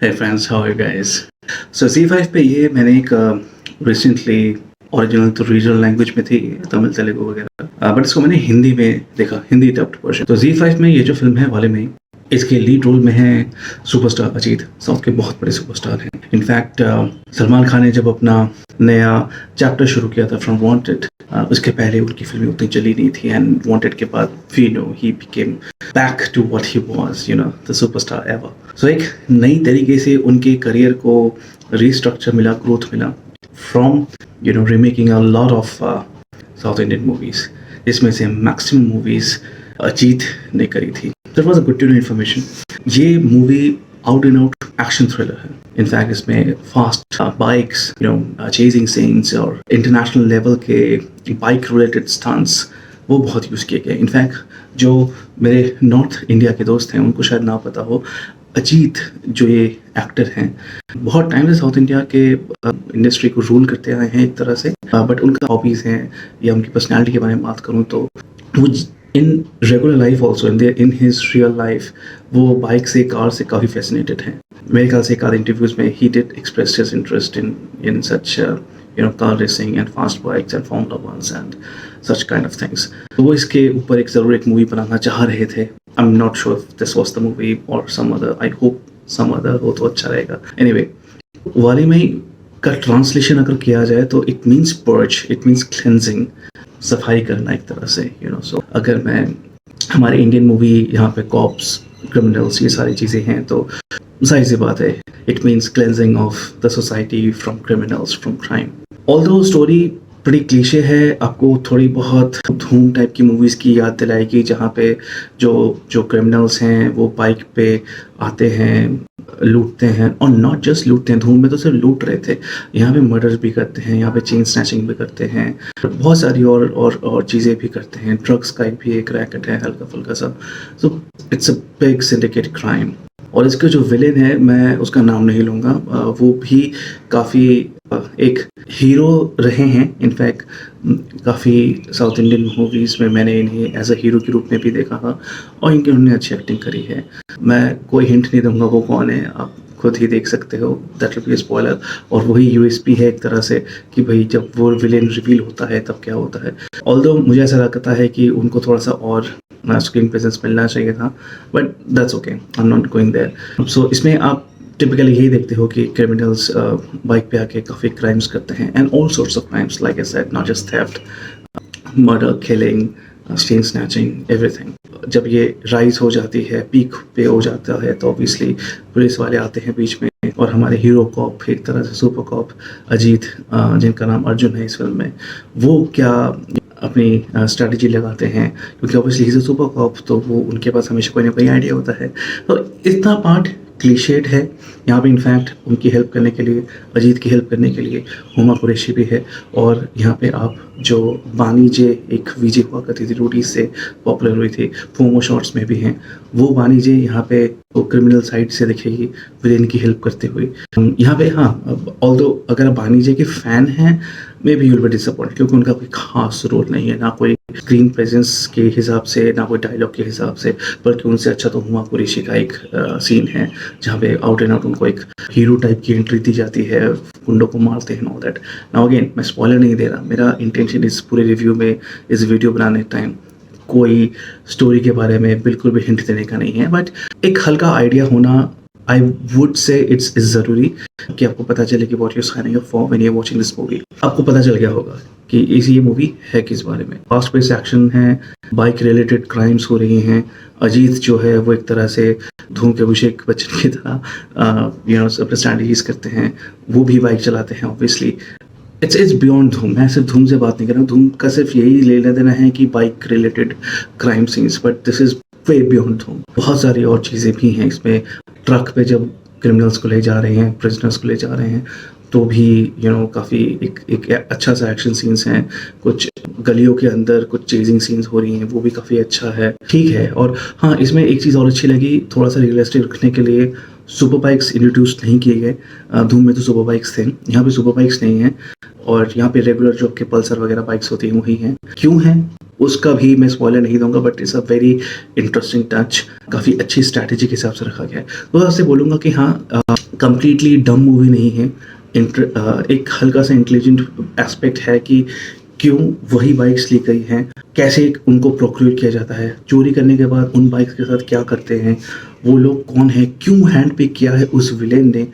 Hey friends, how are you guys? So Z5 पे ये मैंने एक रिसेंटली ओरिजिनल तो रीजनल लैंग्वेज में थी तमिल तेलुगु वगैरह बट इसको मैंने हिंदी में देखा, हिंदी डब्ड वर्जन। तो Z5 में ये जो फिल्म है वाले में इसके लीड रोल में है सुपरस्टार अजीत, साउथ के बहुत बड़े सुपरस्टार हैं। इनफैक्ट सलमान खान ने जब अपना नया चैप्टर शुरू किया था फ्रॉम वांटेड, उसके पहले उनकी फिल्में उतनी चली नहीं थी एंड वांटेड के बाद we know he became back to what he was, you know, the superstar ever. So एक नई तरीके से उनके करियर को रीस्ट्रक्चर मिला, ग्रोथ मिला from remaking a lot of south Indian movies, जिसमें से मैक्सिमम मूवीज अजीत ने करी थी। That was a good to know information। ये movie out and out action thriller है। इनफैक्ट इसमें फास्ट बाइक्स, चेजिंग सीन्स और इंटरनेशनल लेवल के बाइक रिलेटेड स्टंट्स वो बहुत यूज़ किए गए। इनफैक्ट जो मेरे नॉर्थ इंडिया के दोस्त हैं उनको शायद ना पता हो, अजीत जो ये एक्टर हैं बहुत टाइम से साउथ इंडिया के इंडस्ट्री को रूल करते आए हैं एक तरह से, बट उनका हॉबीज़ हैं या उनकी पर्सनैलिटी के बारे में बात करूँ तो वो in regular life also in his real life वो बाइक से, कार से काफ़ी फैसिनेटेड हैं। मेरे ख्याल से एक आध इंटरव्यूज़ में ही did express his interest in such car racing and fast bikes and formula ones and such kind of things. तो वो इसके ऊपर ज़रूर एक मूवी बनाना चाह रहे थे। I am not sure if this was the movie और some other, I hope some other हो तो अच्छा रहेगा। एनीवे, वाली में का ट्रांसलेशन अगर किया जाए तो it means purge, it means cleansing, सफाई करना एक तरह से, सो अगर मैं हमारे इंडियन मूवी यहाँ पे कॉप्स, क्रिमिनल्स, ये सारी चीज़ें हैं तो जाहिर सी बात है it means cleansing of the society from criminals, from crime. Although story बड़ी क्लीशे है, आपको थोड़ी बहुत धूम टाइप की मूवीज़ की याद दिलाएगी जहाँ पे जो क्रिमिनल्स हैं वो बाइक पे आते हैं, लूटते हैं, और नॉट जस्ट लूटते हैं, धूम में तो सिर्फ लूट रहे थे, यहाँ पे मर्डर्स भी करते हैं, यहाँ पे चेन स्नैचिंग भी करते हैं, बहुत सारी और चीज़ें भी करते हैं। ड्रग्स का भी एक रैकेट है हल्का फुल्का सा। So it's a big syndicate crime. और इसका जो विलेन है, मैं उसका नाम नहीं लूँगा, वो भी काफ़ी एक हीरो रहे हैं। इनफैक्ट काफ़ी साउथ इंडियन मूवीज़ में मैंने इन्हें एज अ हीरो के रूप में भी देखा था और इनकी उन्होंने अच्छी एक्टिंग करी है। मैं कोई हिंट नहीं दूंगा वो कौन है, आप खुद ही देख सकते हो, दैट विल बी स्पॉइलर। और वही यूएसपी है एक तरह से कि भाई जब वो विलेन रिवील होता है तब क्या होता है। ऑल्दो मुझे ऐसा लगता है कि उनको थोड़ा सा और स्क्रीन प्रेजेंस मिलना चाहिए था, but that's okay, I am not going there. So इसमें आप टिपिकली यही देखते हो कि क्रिमिनल्स बाइक पे आके काफ़ी क्राइम्स करते हैं and all sorts of crimes, like I said, not just theft, murder, killing, chain snatching, everything. जब ये राइज हो जाती है, पीक पे हो जाता है, तो ऑब्वियसली पुलिस वाले आते हैं बीच में और हमारे हीरो कॉप, एक तरह से सुपर कॉप अजीत, जिनका नाम अर्जुन है इस फिल्म में, वो क्या अपनी स्ट्रैटेजी लगाते हैं, क्योंकि obviously he is a super cop, तो वो उनके पास हमेशा कोई ना कोई आइडिया होता है। तो इतना पार्ट क्लीशेड है यहाँ पे। इनफैक्ट उनकी हेल्प करने के लिए, अजीत की हेल्प करने के लिए हुमा कुरैशी भी है। और यहाँ पे आप जो बानी जे, एक वीजे हुआ करती थी, रोटी से पॉपुलर हुई थी, फोमो शॉर्ट्स में भी हैं, वो बानी जे यहाँ पे वो क्रिमिनल साइड से दिखेगी विलेन की हेल्प करते हुए यहाँ पे। हाँ, ऑल्दो अगर आप बानी जे के फ़ैन हैं, may be you'll be disappointed, क्योंकि उनका कोई खास रोल नहीं है, ना कोई स्क्रीन प्रेजेंस के हिसाब से, ना कोई डायलॉग के हिसाब से, बल्कि उनसे अच्छा तो हुमा कुरैशी का एक सीन है जहाँ पे आउट एंड आउट उनको एक हीरो टाइप की एंट्री दी जाती है, गुंडों को मारते हैं, ऑल दैट। नाउ अगेन, मैं स्पॉइलर नहीं दे रहा, मेरा इंटेंशन इस पूरे रिव्यू में, इस वीडियो बनाने टाइम कोई स्टोरी के बारे में बिल्कुल भी हिंट देने का नहीं है, बट एक हल्का आइडिया होना, आई वुड से इट्स ज़रूरी, कि आपको पता चले कि what you signing up for when you are watching this movie. आपको पता चल गया होगा कि ये मूवी है किस बारे में। फास्ट पेस एक्शन है, बाइक रिलेटेड क्राइम्स हो रही हैं, अजीत जो है वो एक तरह से धूम के अभिषेक बच्चन की तरह अपने स्ट्रैटेजीज करते हैं, वो भी बाइक चलाते हैं। ऑब्वियसली इट्स बियॉन्ड धूम। मैं सिर्फ धूम से बात नहीं कर रहा हूँ, धूम का सिर्फ यही लेना देना है कि bike related crime scenes, but this is way beyond धूम। बहुत सारी और चीज़ें भी हैं इसमें। ट्रक पे जब क्रिमिनल्स को ले जा रहे हैं, प्रिजनर्स को ले जा रहे हैं, तो भी काफ़ी एक अच्छा सा एक्शन सीन्स हैं। कुछ गलियों के अंदर कुछ चेजिंग सीन्स हो रही हैं, वो भी काफ़ी अच्छा है, ठीक है। और हाँ, इसमें एक चीज़ और अच्छी लगी, थोड़ा सा रियलिस्टिक रखने के लिए सुपर बाइक्स इंट्रोड्यूस नहीं किए गए। धूम में तो सुपर बाइक्स थे, यहाँ पे सुपर बाइक्स नहीं हैं। और यहाँ पे रेगुलर जो आपके पल्सर वगैरह बाइक्स होती हैं वही हैं। क्यों हैं उसका भी मैं स्पॉइलर नहीं दूंगा, but it's a very interesting touch, काफ़ी अच्छी स्ट्रैटेजी के हिसाब से रखा गया है। तो आपसे बोलूँगा कि हाँ, कंप्लीटली डम मूवी नहीं है, एक हल्का सा इंटेलिजेंट एस्पेक्ट है कि क्यों वही बाइक्स ली गई हैं, कैसे उनको प्रोक्योर किया जाता है, चोरी करने के बाद उन बाइक्स के साथ क्या करते हैं, वो लोग कौन है, क्यों हैंड पिक किया है उस विलेन ने,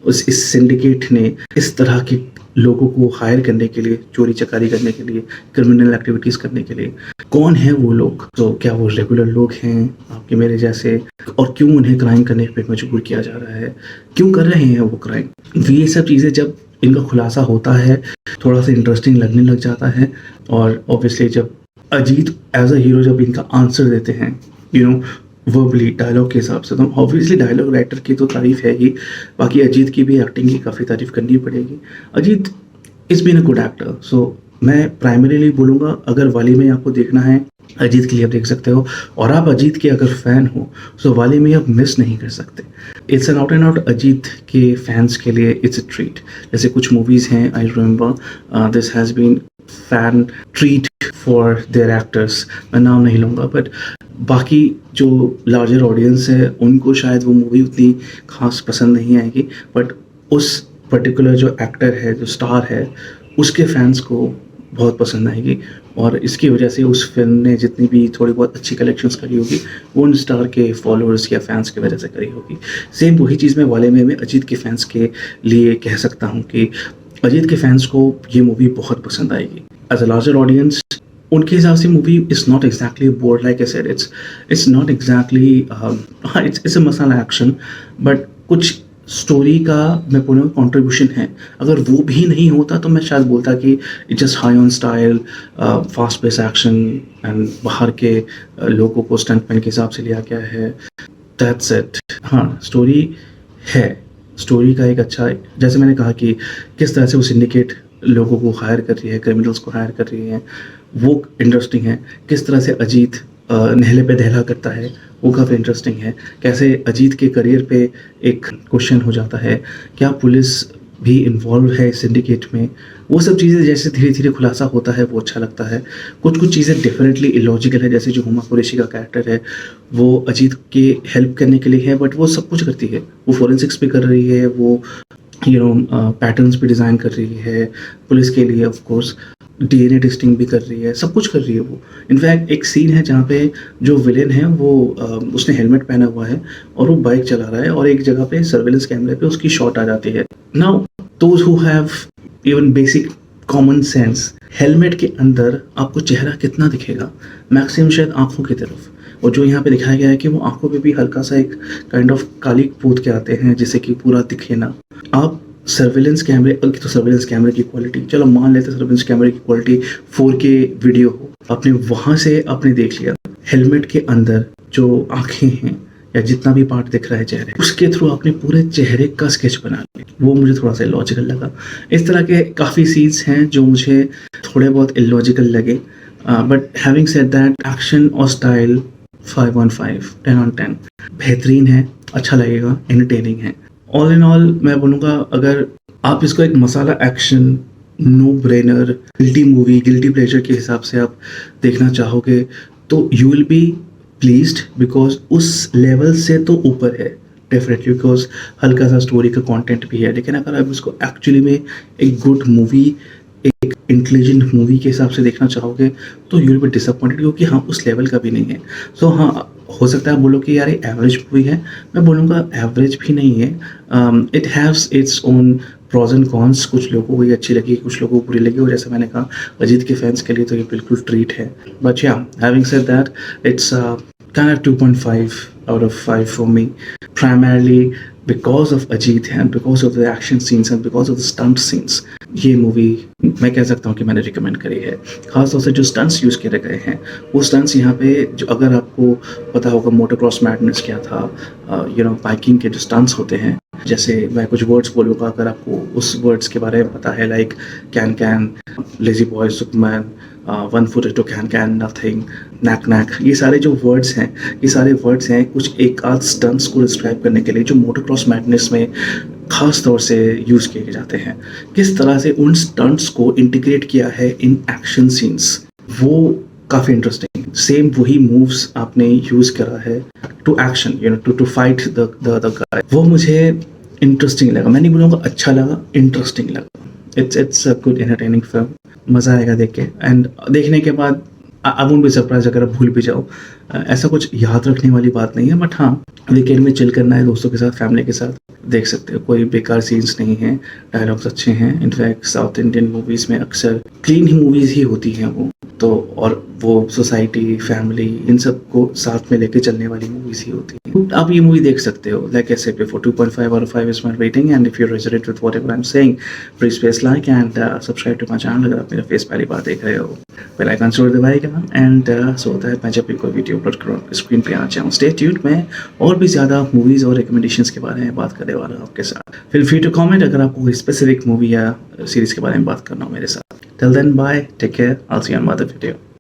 इस सिंडिकेट ने इस तरह के लोगों को हायर करने के लिए, चोरी चकारी करने के लिए, क्रिमिनल एक्टिविटीज़ करने के लिए। कौन है वो लोग? तो क्या वो रेगुलर लोग हैं आपके मेरे जैसे, और क्यों उन्हें क्राइम करने पे मजबूर किया जा रहा है, क्यों कर रहे हैं वो क्राइम? ये सब चीज़ें जब इनका खुलासा होता है थोड़ा सा इंटरेस्टिंग लगने लग जाता है। और ऑब्वियसली जब अजीत एज अ हीरो जब इनका आंसर देते हैं वर्बली डायलॉग के हिसाब से, तो ऑब्वियसली डायलॉग राइटर की तो तारीफ है ही, बाकी अजीत की भी एक्टिंग की काफ़ी तारीफ करनी पड़ेगी। Ajith is been a good actor, so मैं प्राइमरीली बोलूँगा अगर वाली में आपको देखना है अजीत के लिए आप देख सकते हो, और आप अजीत के अगर फैन हो सो वाली में आप मिस नहीं कर सकते। It's an out and out Ajit के फैंस के लिए इट्स अ ट्रीट। जैसे कुछ मूवीज़ हैं, I remember this has been fan treat for their actors, मैं नाम नहीं लूँगा, बट बाकी जो लार्जर ऑडियंस है उनको शायद वो मूवी उतनी खास पसंद नहीं आएगी, बट उस पर्टिकुलर जो एक्टर है, जो स्टार है, उसके फैंस को बहुत पसंद आएगी। और इसकी वजह से उस फिल्म ने जितनी भी थोड़ी बहुत अच्छी कलेक्शंस करी होगी वो उन स्टार के फॉलोअर्स या फैंस की वजह से करी होगी। सेम वही चीज़ मैं वाले में अजीत के फैंस के लिए कह सकता हूँ कि अजीत के फैंस को ये मूवी बहुत पसंद आएगी। एज अ लार्जर ऑडियंस उनके हिसाब से movie is not exactly board like I said, it's not exactly it's a masala action, but कुछ स्टोरी का मैं बोलूँगा कंट्रीब्यूशन है। अगर वो भी नहीं होता तो मैं शायद बोलता कि it's just high on style, fast pace action and बाहर के लोगों को स्टंटमैन के हिसाब से लिया गया है, दैट्स इट। हाँ, स्टोरी है, स्टोरी का एक अच्छा, जैसे मैंने कहा कि किस तरह से वो सिंडिकेट लोगों को हायर कर रही है, क्रिमिनल्स को हायर कर रही है, वो इंटरेस्टिंग है। किस तरह से अजीत नहले पे दहला करता है वो काफ़ी इंटरेस्टिंग है। कैसे अजीत के करियर पे एक क्वेश्चन हो जाता है, क्या पुलिस भी इन्वॉल्व है सिंडिकेट में, वो सब चीज़ें जैसे धीरे धीरे खुलासा होता है वो अच्छा लगता है। कुछ चीज़ें डेफिनेटली इलॉजिकल है, जैसे जो हुमा कुरैशी का कैरेक्टर है वो अजीत के हेल्प करने के लिए है, बट वो सब कुछ करती है, वो फोरेंसिक्स भी कर रही है, वो पैटर्न्स भी डिज़ाइन कर रही है पुलिस के लिए, ऑफ कोर्स डीएनए टेस्टिंग भी कर रही है, सब कुछ कर रही है वो। इनफैक्ट एक सीन है जहाँ पे जो विलेन है वो उसने हेलमेट पहना हुआ है और वो बाइक चला रहा है और एक जगह पे सर्वेलेंस कैमरे पे उसकी शॉट आ जाती है। Now those who have even basic common sense, helmet के अंदर आपको चेहरा कितना दिखेगा, मैक्सिमम शायद आंखों की तरफ, और जो यहाँ पे दिखाया गया है कि वो आंखों पे भी हल्का सा एक काइंड ऑफ काली पोत के आते हैं जिससे कि पूरा दिखे ना। आप सर्वेलेंस कैमरे, तो सर्वेलेंस कैमरे की क्वालिटी, चलो मान लेते सर्वेलेंस कैमरे की क्वालिटी 4K वीडियो हो, आपने वहाँ से आपने देख लिया, हेलमेट के अंदर जो आँखें हैं या जितना भी पार्ट दिख रहा है चेहरे, उसके थ्रू आपने पूरे चेहरे का स्केच बना लिया, वो मुझे थोड़ा सा इलॉजिकल लगा। इस तरह के काफ़ी सीन्स हैं जो मुझे थोड़े बहुत इलॉजिकल लगे, but having said that, action और स्टाइल 5 on 5, 10 on 10, बेहतरीन है, अच्छा लगेगा, एंटरटेनिंग है। ऑल इन ऑल मैं बोलूँगा अगर आप इसको एक masala action, no brainer, guilty movie, guilty pleasure के हिसाब से आप देखना चाहोगे तो you will be pleased, because उस लेवल से तो ऊपर है डेफिनेटली, बिकॉज हल्का सा स्टोरी का कंटेंट भी है। लेकिन अगर आप इसको एक्चुअली में एक गुड मूवी, एक इंटेलिजेंट मूवी के हिसाब से देखना चाहोगे तो यू विल बी डिसअपॉइंटेड, क्योंकि हाँ उस लेवल का भी नहीं है। सो हाँ, हो सकता है आप बोलो कि यार ये एवरेज मूवी है, मैं बोलूँगा एवरेज भी नहीं है। It haves its own pros and cons, कुछ लोगों को ये अच्छी लगी, कुछ लोगों को बुरी लगी, और जैसे मैंने कहा अजीत के फैंस के लिए तो ये बिल्कुल ट्रीट है। बट या, having said that, it's kind of 2.5 out of 5 for me, primarily because of Ajit and because of the action scenes and because of the stunt scenes. ये मूवी मैं कह सकता हूँ कि मैंने रिकमेंड करी है। खासतौर से जो स्टंट्स यूज़ किए गए हैं वो स्टंट्स यहाँ पे, जो अगर आपको पता होगा मोटोक्रॉस मैडनेस क्या था, बाइकिंग के जो स्टंट्स होते हैं, जैसे मैं कुछ वर्ड्स बोलूँगा अगर आपको उस वर्ड्स के बारे में पता है, like can, lazy boy, superman, 1 foot into can, nothing, नैक, ये सारे जो वर्ड्स हैं, ये सारे वर्ड्स हैं कुछ एक आध स्टंट्स को डिस्क्राइब करने के लिए जो मोटोक्रॉस मैडनेस में ख़ास तौर से यूज़ किए जाते हैं, किस तरह से उन स्टंट्स को इंटीग्रेट किया है इन एक्शन सीन्स, वो काफ़ी इंटरेस्टिंग। सेम वही मूव्स आपने यूज़ करा है to action, you know, to fight the guy. वो मुझे इंटरेस्टिंग लगा, मैं नहीं बोलूँगा अच्छा लगा, इंटरेस्टिंग लगा। It's a good entertaining film, मज़ा आएगा देख के। एंड देखने के बाद आई वोंट बी सरप्राइज अगर आप भूल भी जाओ। ऐसा कुछ याद रखने वाली बात नहीं है, बट हाँ, वीकेंड में चिल करना है दोस्तों के साथ, फैमिली के साथ, देख सकते हो। कोई बेकार सीन्स नहीं हैं, डायलॉग्स अच्छे हैं। इनफैक्ट साउथ इंडियन मूवीज़ में अक्सर क्लीन ही मूवीज़ ही होती हैं वो तो, और वो सोसाइटी, फैमिली, इन सब को साथ में लेके चलने वाली मूवीज़ ही होती हैं। आप ये मूवी देख सकते हो। Like I said before, 2.5 out of 5 is my rating, and if you resonate with whatever I'm saying, please press like and subscribe to my channel अगर आप मेरा फेस पहली बार देख रहे हो। बेल आइकन जरूर दबाइएगा एंड सो होता है मैं जब भी कोई वीडियो अपलोड करूँ स्क्रीन पे आना चाहूँ। स्टे ट्यून्ड, मैं और भी ज़्यादा मूवीज़ और रिकमेंडेशंस के बारे में बात करने वाला हूँ आपके साथ। फील फ्री टू कमेंट अगर आपको कोई स्पेसिफिक मूवी या सीरीज़ के बारे में बात करना हो मेरे साथ। Till then bye, take care, I will see you on another video.